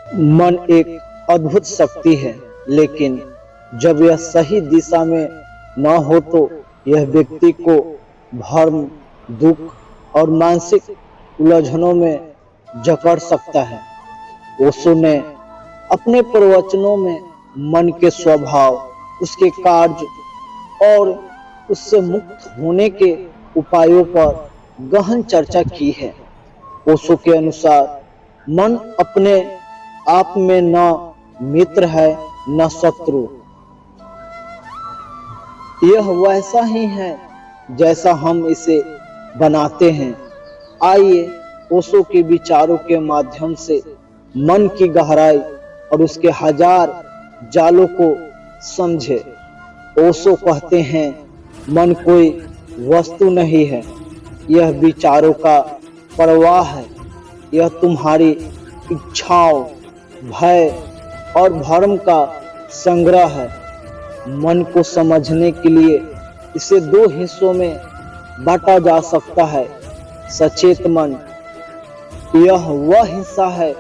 मन एक अद्भुत शक्ति है, लेकिन जब यह सही दिशा में न हो तो यह व्यक्ति को भ्रम, दुख और मानसिक उलझनों में जकड़ सकता है। ओशो ने अपने प्रवचनों में मन के स्वभाव, उसके कार्य और उससे मुक्त होने के उपायों पर गहन चर्चा की है। ओशो के अनुसार मन अपने आप में न मित्र है न शत्रु। यह वैसा ही है जैसा हम इसे बनाते हैं। आइए ओशो के विचारों के माध्यम से मन की गहराई और उसके हजार जालों को समझे। ओशो कहते हैं, मन कोई वस्तु नहीं है, यह विचारों का प्रवाह है। यह तुम्हारी इच्छाओं, भय और भ्रम का संग्रह है। मन को समझने के लिए इसे दो हिस्सों में बांटा जा सकता है। सचेत मन, यह वह हिस्सा है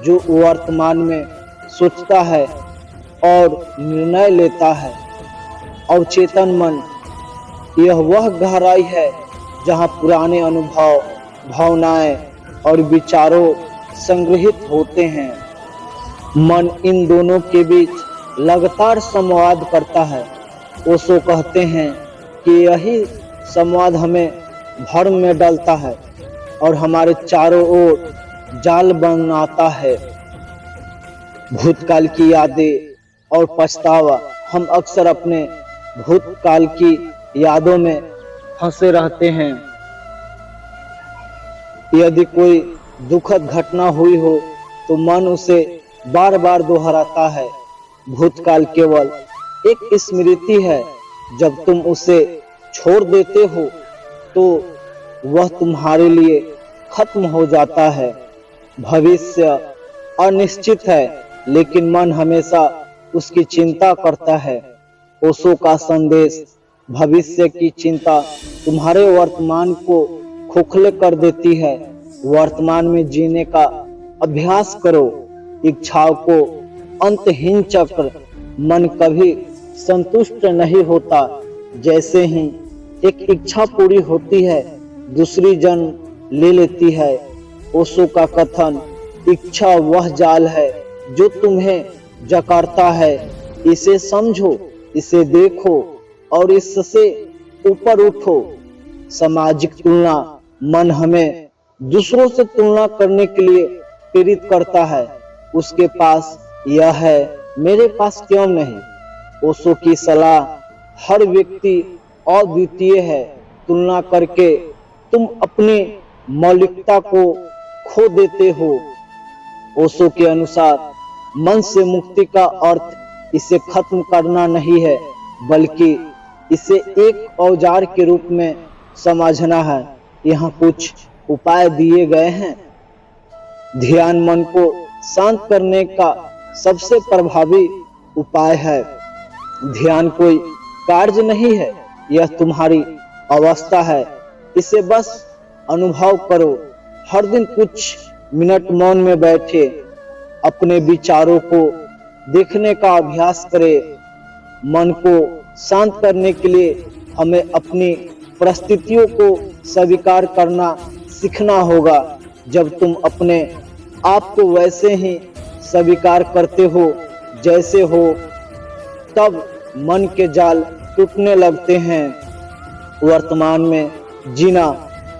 जो वर्तमान में सोचता है और निर्णय लेता है। और चेतन मन, यह वह गहराई है जहाँ पुराने अनुभव, भावनाएं और विचारों संग्रहित होते हैं। मन इन दोनों के बीच लगातार संवाद करता है। ओशो कहते हैं कि यही संवाद हमें भ्रम में डालता है और हमारे चारों ओर जाल बनाता है। भूतकाल की यादें और पछतावा, हम अक्सर अपने भूतकाल की यादों में फंसे रहते हैं। यदि कोई दुखद घटना हुई हो तो मन उसे बार बार दोहराता है। भूतकाल केवल एक स्मृति है। जब तुम उसे छोड़ देते हो तो वह तुम्हारे लिए खत्म हो जाता है। भविष्य अनिश्चित है, लेकिन मन हमेशा उसकी चिंता करता है। ओशो का संदेश, भविष्य की चिंता तुम्हारे वर्तमान को खोखले कर देती है। वर्तमान में जीने का अभ्यास करो। इच्छाओं को अंतहीन चक्र, मन कभी संतुष्ट नहीं होता। जैसे ही एक इच्छा पूरी होती है, दूसरी जन्म ले लेती है। ओशो का कथन, इच्छा वह जाल है जो तुम्हें जकड़ता है। इसे समझो, इसे देखो और इससे ऊपर उठो। सामाजिक तुलना, मन हमें दूसरों से तुलना करने के लिए प्रेरित करता है। उसके पास यह है, मेरे पास क्यों नहीं। ओशो की सलाह, हर व्यक्ति अद्वितीय है। तुलना करके तुम अपनी मौलिकता को खो देते हो। ओशो के अनुसार मन से मुक्ति का अर्थ इसे खत्म करना नहीं है, बल्कि इसे एक औजार के रूप में समझना है। यहाँ कुछ उपाय दिए गए हैं। ध्यान मन को शांत करने का सबसे प्रभावी उपाय है। ध्यान कोई कार्य नहीं है, यह तुम्हारी अवस्था है। इसे बस अनुभव करो। हर दिन कुछ मिनट मौन में बैठे अपने विचारों को देखने का अभ्यास करें। मन को शांत करने के लिए हमें अपनी परिस्थितियों को स्वीकार करना सीखना होगा। जब तुम अपने आप को वैसे ही स्वीकार करते हो जैसे हो, तब मन के जाल टूटने लगते हैं। वर्तमान में जीना,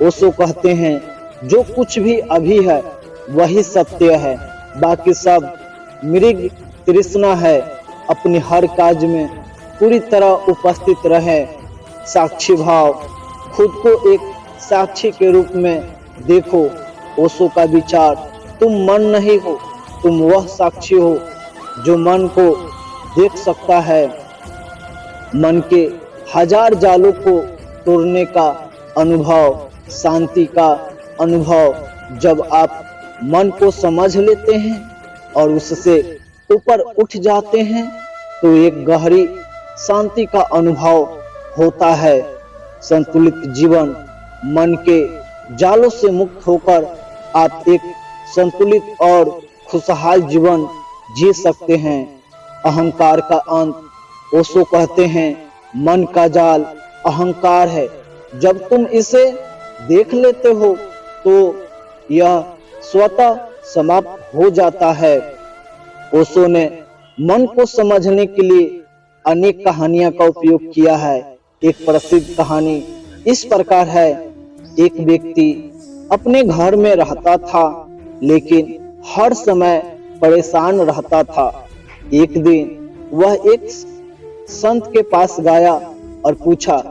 ओशो कहते हैं, जो कुछ भी अभी है वही सत्य है, बाकी सब मृग तृष्णा है। अपनी हर कार्य में पूरी तरह उपस्थित रहे। साक्षी भाव, खुद को एक साक्षी के रूप में देखो। ओशो का विचार, तुम मन नहीं हो, तुम वह साक्षी हो जो मन को देख सकता है। मन के हजार जालों को तोड़ने का अनुभव, शांति का अनुभव। जब आप मन को समझ लेते हैं और उससे ऊपर उठ जाते हैं तो एक गहरी शांति का अनुभव होता है। संतुलित जीवन, मन के जालों से मुक्त होकर आप एक संतुलित और खुशहाल जीवन जी सकते हैं। अहंकार का अंत ओशो कहते हैं, मन का जाल अहंकार है। जब तुम इसे देख लेते हो तो यह स्वतः समाप्त हो जाता है। ओशो ने मन को समझने के लिए अनेक कहानियां का उपयोग किया है। एक प्रसिद्ध कहानी इस प्रकार है, एक व्यक्ति अपने घर में रहता था लेकिन हर समय परेशान रहता था। एक दिन वह एक संत के पास गया और पूछा,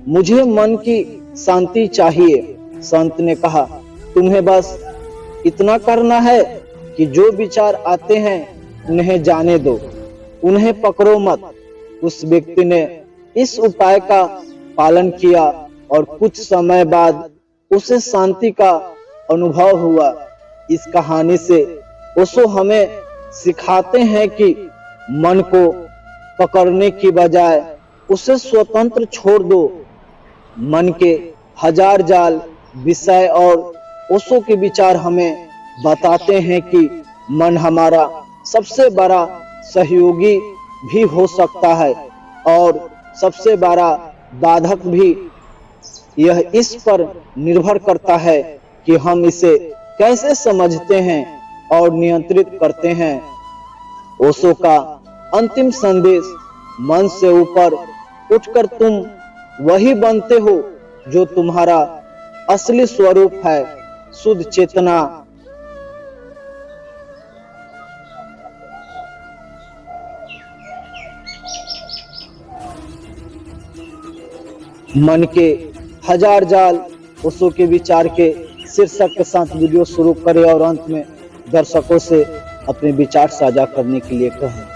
मुझे मन की शांति चाहिए। संत ने कहा, तुम्हें बस इतना करना है कि जो विचार आते हैं उन्हें जाने दो, उन्हें पकड़ो मत। उस व्यक्ति ने इस उपाय का पालन किया और कुछ समय बाद उसे शांति का अनुभव हुआ। इस कहानी से ओशो हमें सिखाते हैं कि मन को पकड़ने की बजाय उसे स्वतंत्र छोड़ दो। मन के हजार जाल विषय और ओशो के विचार हमें बताते हैं कि मन हमारा सबसे बड़ा सहयोगी भी हो सकता है और सबसे बड़ा बाधक भी। यह इस पर निर्भर करता है कि हम इसे कैसे समझते हैं और नियंत्रित करते हैं। ओशो का अंतिम संदेश, मन से ऊपर उठकर तुम वही बनते हो जो तुम्हारा असली स्वरूप है, शुद्ध चेतना। मन के हजार जाल ओशो के विचार के शीर्षक के साथ वीडियो शुरू करें और अंत में दर्शकों से अपने विचार साझा करने के लिए कहें।